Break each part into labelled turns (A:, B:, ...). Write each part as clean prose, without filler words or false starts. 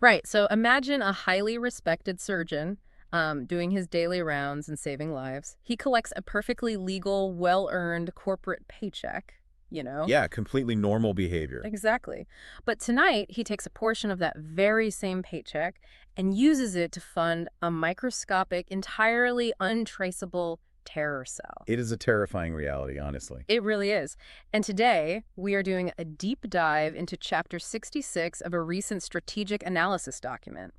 A: Right. So imagine a highly respected surgeon doing his daily rounds and saving lives. He collects a perfectly legal, well-earned corporate paycheck, you know?
B: Yeah, completely normal behavior.
A: Exactly. But tonight, he takes a portion of that very same paycheck and uses it to fund a microscopic, entirely untraceable terror cell.
B: It is a terrifying reality, honestly.
A: It really is. And today, we are doing a deep dive into Chapter 66 of a recent strategic analysis document.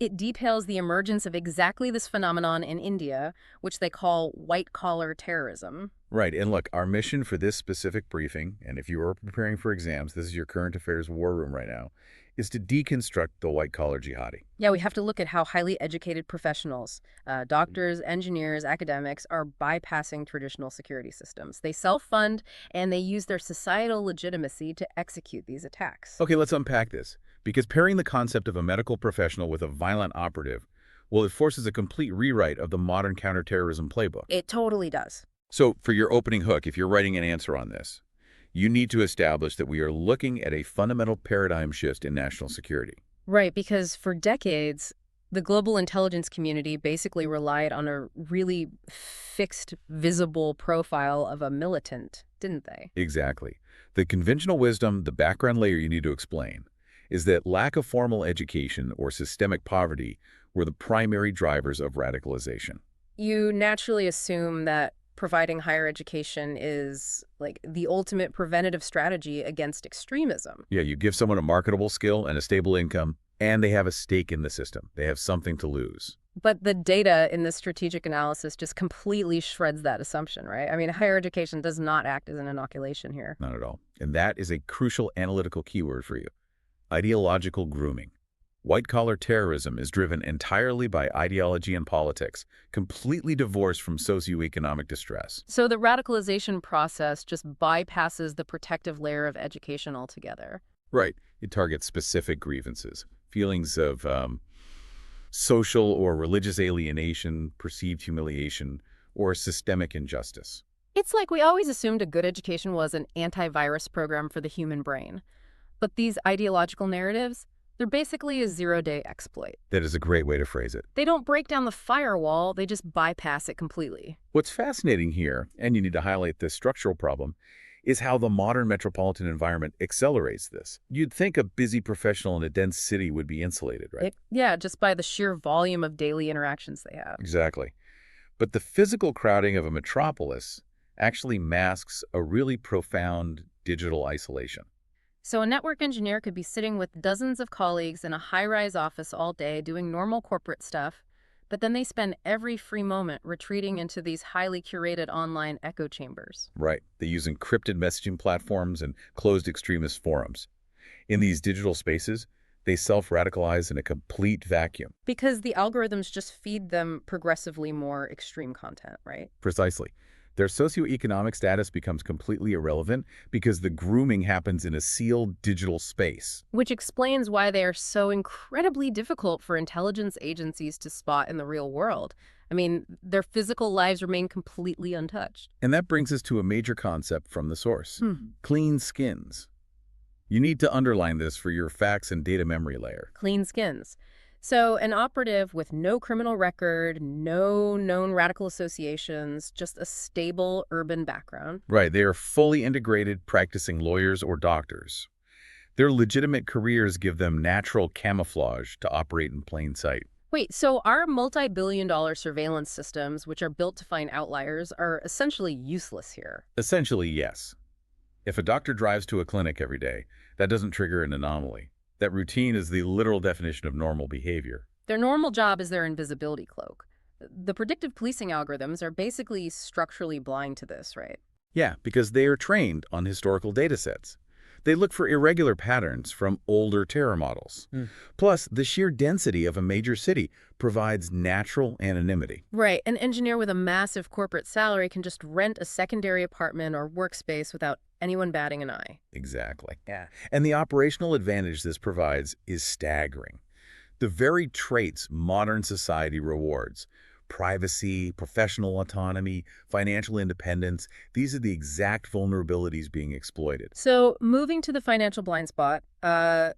A: It details the emergence of exactly this phenomenon in India, which they call white-collar terrorism.
B: Right, and look, our mission for this specific briefing, and if you are preparing for exams, this is your current affairs war room right now, is to deconstruct the white-collar jihadi.
A: Yeah, we have to look at how highly educated professionals, doctors, engineers, academics, are bypassing traditional security systems. They self-fund and they use their societal legitimacy to execute these attacks.
B: Okay, let's unpack this, because pairing the concept of a medical professional with a violent operative, well, it forces a complete rewrite of the modern counterterrorism playbook.
A: It totally does.
B: So, for your opening hook, if you're writing an answer on this, you need to establish that we are looking at a fundamental paradigm shift in national security.
A: Right, because for decades, the global intelligence community basically relied on a really fixed, visible profile of a militant, didn't they?
B: Exactly. The conventional wisdom, the background layer you need to explain, is that lack of formal education or systemic poverty were the primary drivers of radicalization.
A: You naturally assume that providing higher education is like the ultimate preventative strategy against extremism.
B: Yeah, you give someone a marketable skill and a stable income, and they have a stake in the system. They have something to lose.
A: But the data in this strategic analysis just completely shreds that assumption, right? I mean, higher education does not act as an inoculation here.
B: Not at all. And that is a crucial analytical keyword for you. Ideological grooming. White-collar terrorism is driven entirely by ideology and politics, completely divorced from socioeconomic distress.
A: So the radicalization process just bypasses the protective layer of education altogether.
B: Right. It targets specific grievances, feelings of social or religious alienation, perceived humiliation, or systemic injustice.
A: It's like we always assumed a good education was an antivirus program for the human brain. But these ideological narratives, they're basically a zero-day exploit.
B: That is a great way to phrase it.
A: They don't break down the firewall, they just bypass it completely.
B: What's fascinating here, and you need to highlight this structural problem, is how the modern metropolitan environment accelerates this. You'd think a busy professional in a dense city would be insulated, right?
A: Yeah, just by the sheer volume of daily interactions they have.
B: Exactly. But the physical crowding of a metropolis actually masks a really profound digital isolation.
A: So a network engineer could be sitting with dozens of colleagues in a high-rise office all day doing normal corporate stuff, but then they spend every free moment retreating into these highly curated online echo chambers.
B: Right. They use encrypted messaging platforms and closed extremist forums. In these digital spaces, they self-radicalize in a complete vacuum.
A: Because the algorithms just feed them progressively more extreme content, right?
B: Precisely. Their socioeconomic status becomes completely irrelevant because the grooming happens in a sealed digital space.
A: Which explains why they are so incredibly difficult for intelligence agencies to spot in the real world. I mean, their physical lives remain completely untouched.
B: And that brings us to a major concept from the source. Clean skins. You need to underline this for your facts and data memory layer.
A: Clean skins. So an operative with no criminal record, no known radical associations, just a stable urban background.
B: Right, they are fully integrated practicing lawyers or doctors. Their legitimate careers give them natural camouflage to operate in plain sight.
A: Wait, so our multi-billion-dollar surveillance systems, which are built to find outliers, are essentially useless here.
B: Essentially, yes. If a doctor drives to a clinic every day, that doesn't trigger an anomaly. That routine is the literal definition of normal behavior.
A: Their normal job is their invisibility cloak. The predictive policing algorithms are basically structurally blind to this, right?
B: Yeah, because they are trained on historical data sets. They look for irregular patterns from older terror models. Plus, the sheer density of a major city provides natural anonymity.
A: Right. An engineer with a massive corporate salary can just rent a secondary apartment or workspace without anyone batting an eye.
B: Exactly. Yeah. And the operational advantage this provides is staggering. The very traits modern society rewards, privacy, professional autonomy, financial independence, these are the exact vulnerabilities being exploited.
A: So moving to the financial blind spot, the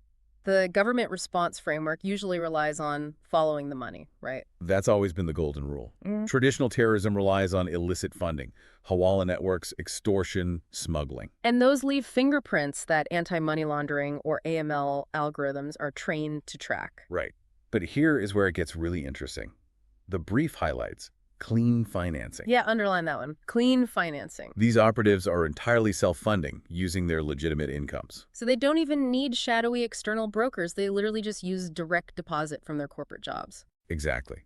A: The government response framework usually relies on following the money, right?
B: That's always been the golden rule.
A: Mm.
B: Traditional terrorism relies on illicit funding, Hawala networks, extortion, smuggling.
A: And those leave fingerprints that anti-money laundering or AML algorithms are trained to track.
B: Right. But here is where it gets really interesting. The brief highlights clean financing.
A: Yeah, underline that one. Clean financing.
B: These operatives are entirely self-funding, using their legitimate incomes.
A: So they don't even need shadowy external brokers. They literally just use direct deposit from their corporate jobs.
B: Exactly.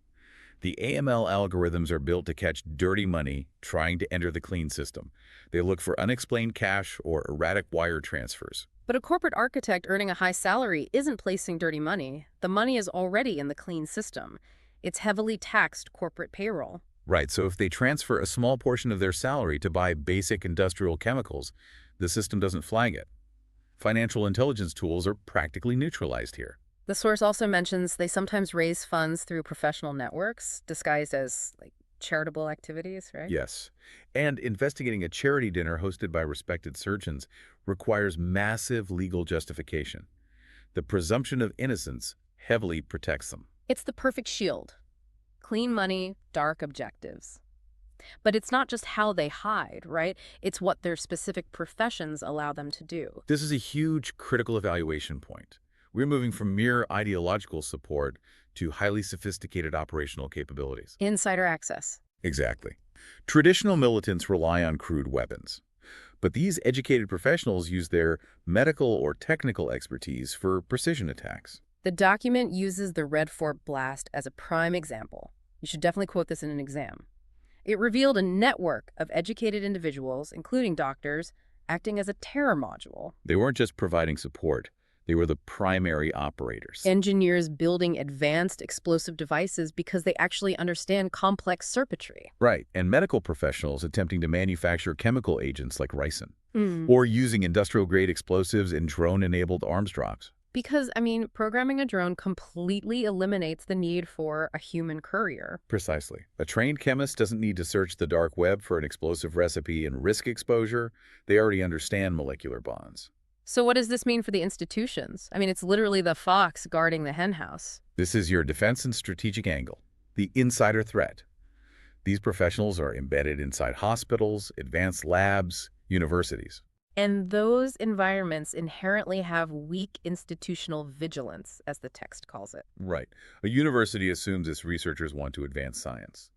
B: The AML algorithms are built to catch dirty money trying to enter the clean system. They look for unexplained cash or erratic wire transfers.
A: But a corporate architect earning a high salary isn't placing dirty money. The money is already in the clean system. It's heavily taxed corporate payroll.
B: Right, so if they transfer a small portion of their salary to buy basic industrial chemicals, the system doesn't flag it. Financial intelligence tools are practically neutralized here.
A: The source also mentions they sometimes raise funds through professional networks, disguised as, like, charitable activities, right?
B: Yes, and investigating a charity dinner hosted by respected surgeons requires massive legal justification. The presumption of innocence heavily protects them.
A: It's the perfect shield. Clean money, dark objectives. But it's not just how they hide, right? It's what their specific professions allow them to do.
B: This is a huge critical evaluation point. We're moving from mere ideological support to highly sophisticated operational capabilities.
A: Insider access.
B: Exactly. Traditional militants rely on crude weapons, but these educated professionals use their medical or technical expertise for precision attacks.
A: The document uses the Red Fort blast as a prime example. You should definitely quote this in an exam. It revealed a network of educated individuals, including doctors, acting as a terror module.
B: They weren't just providing support, they were the primary operators.
A: Engineers building advanced explosive devices because they actually understand complex circuitry.
B: Right, and medical professionals attempting to manufacture chemical agents like ricin,
A: Mm.
B: or using industrial-grade explosives in drone-enabled arms drops.
A: Because, programming a drone completely eliminates the need for a human courier.
B: Precisely. A trained chemist doesn't need to search the dark web for an explosive recipe and risk exposure. They already understand molecular bonds.
A: So what does this mean for the institutions? It's literally the fox guarding the henhouse.
B: This is your defense and strategic angle, the insider threat. These professionals are embedded inside hospitals, advanced labs, universities.
A: And those environments inherently have weak institutional vigilance, as the text calls it.
B: Right. A university assumes its researchers want to advance science.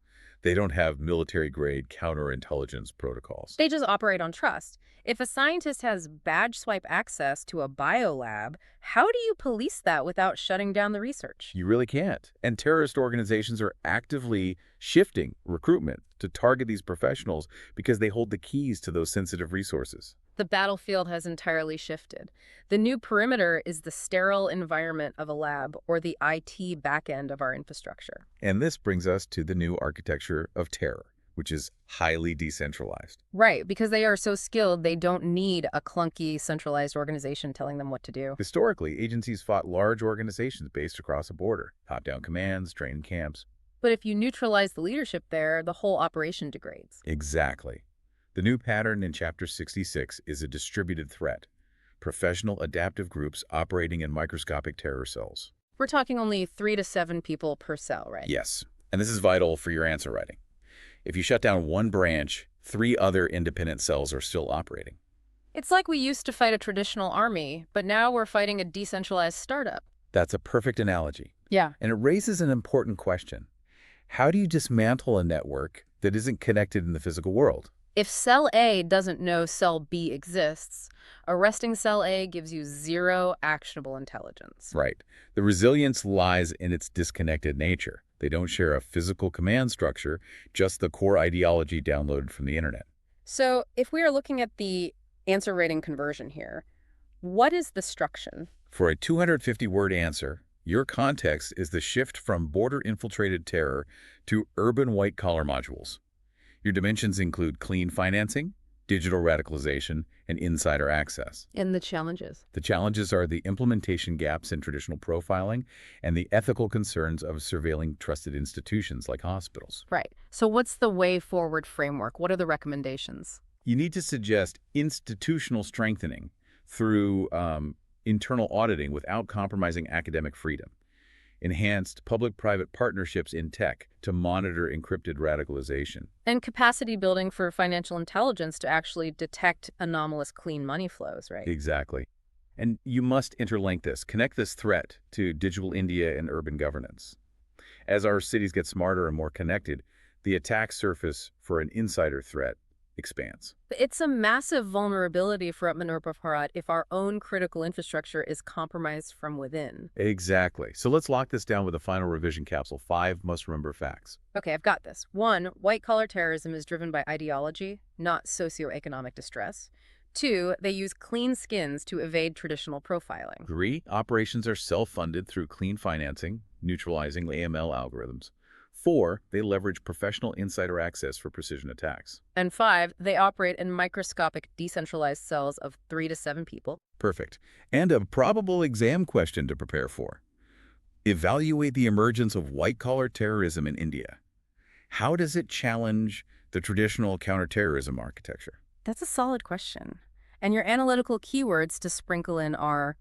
B: They don't have military-grade counterintelligence protocols.
A: They just operate on trust. If a scientist has badge swipe access to a biolab, how do you police that without shutting down the research?
B: You really can't. And terrorist organizations are actively shifting recruitment to target these professionals because they hold the keys to those sensitive resources.
A: The battlefield has entirely shifted. The new perimeter is the sterile environment of a lab or the IT backend of our infrastructure.
B: And this brings us to the new architecture of terror, which is highly decentralized.
A: Right, because they are so skilled, they don't need a clunky, centralized organization telling them what to do.
B: Historically, agencies fought large organizations based across a border, top-down commands, training camps.
A: But if you neutralize the leadership there, the whole operation degrades.
B: Exactly. The new pattern in Chapter 66 is a distributed threat, professional adaptive groups operating in microscopic terror cells.
A: We're talking only 3 to 7 people per cell, right?
B: Yes, and this is vital for your answer writing. If you shut down one branch, 3 other independent cells are still operating.
A: It's like we used to fight a traditional army, but now we're fighting a decentralized startup.
B: That's a perfect analogy.
A: Yeah.
B: And it raises an important question. How do you dismantle a network that isn't connected in the physical world?
A: If cell A doesn't know cell B exists, arresting cell A gives you 0 actionable intelligence.
B: Right. The resilience lies in its disconnected nature. They don't share a physical command structure, just the core ideology downloaded from the internet.
A: So if we are looking at the answer rating conversion here, what is the struction?
B: For a 250-word answer, your context is the shift from border-infiltrated terror to urban white-collar modules. Your dimensions include clean financing, digital radicalization, and insider access.
A: And the challenges?
B: The challenges are the implementation gaps in traditional profiling and the ethical concerns of surveilling trusted institutions like hospitals.
A: Right. So what's the way forward framework? What are the recommendations?
B: You need to suggest institutional strengthening through internal auditing without compromising academic freedom, enhanced public-private partnerships in tech to monitor encrypted radicalization.
A: And capacity building for financial intelligence to actually detect anomalous clean money flows, right?
B: Exactly. And you must interlink this, connect this threat to digital India and urban governance. As our cities get smarter and more connected, the attack surface for an insider threat expands.
A: It's a massive vulnerability for Atmanur Bharat if our own critical infrastructure is compromised from within.
B: Exactly. So let's lock this down with a final revision capsule. 5 must-remember facts.
A: Okay, I've got this. 1, white-collar terrorism is driven by ideology, not socioeconomic distress. 2, they use clean skins to evade traditional profiling.
B: 3, operations are self-funded through clean financing, neutralizing AML algorithms. 4, they leverage professional insider access for precision attacks.
A: And 5, they operate in microscopic decentralized cells of 3 to 7 people.
B: Perfect. And a probable exam question to prepare for. Evaluate the emergence of white-collar terrorism in India. How does it challenge the traditional counterterrorism architecture?
A: That's a solid question. And your analytical keywords to sprinkle in are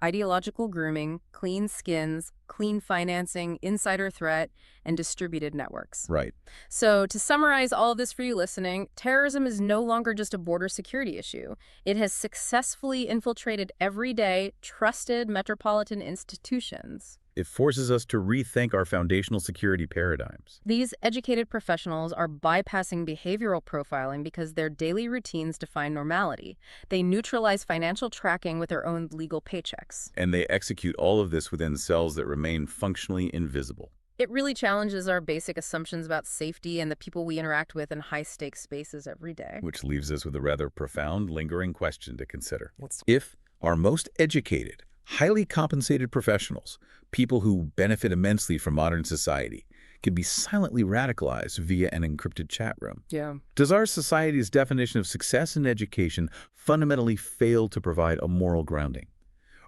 A: ideological grooming, clean skins, clean financing, insider threat, and distributed networks.
B: Right.
A: So to summarize all of this for you listening, terrorism is no longer just a border security issue. It has successfully infiltrated everyday, trusted metropolitan institutions.
B: It forces us to rethink our foundational security paradigms.
A: These educated professionals are bypassing behavioral profiling because their daily routines define normality. They neutralize financial tracking with their own legal paychecks.
B: And they execute all of this within cells that remain functionally invisible.
A: It really challenges our basic assumptions about safety and the people we interact with in high-stakes spaces every day.
B: Which leaves us with a rather profound, lingering question to consider. If our most educated, highly compensated professionals, people who benefit immensely from modern society, could be silently radicalized via an encrypted chat room.
A: Yeah.
B: Does our society's definition of success in education fundamentally fail to provide a moral grounding?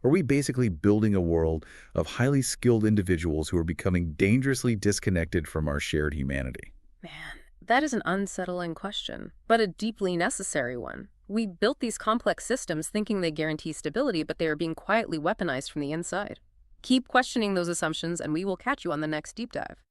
B: Are we basically building a world of highly skilled individuals who are becoming dangerously disconnected from our shared humanity?
A: Man, that is an unsettling question, but a deeply necessary one. We built these complex systems thinking they guarantee stability, but they are being quietly weaponized from the inside. Keep questioning those assumptions, and we will catch you on the next deep dive.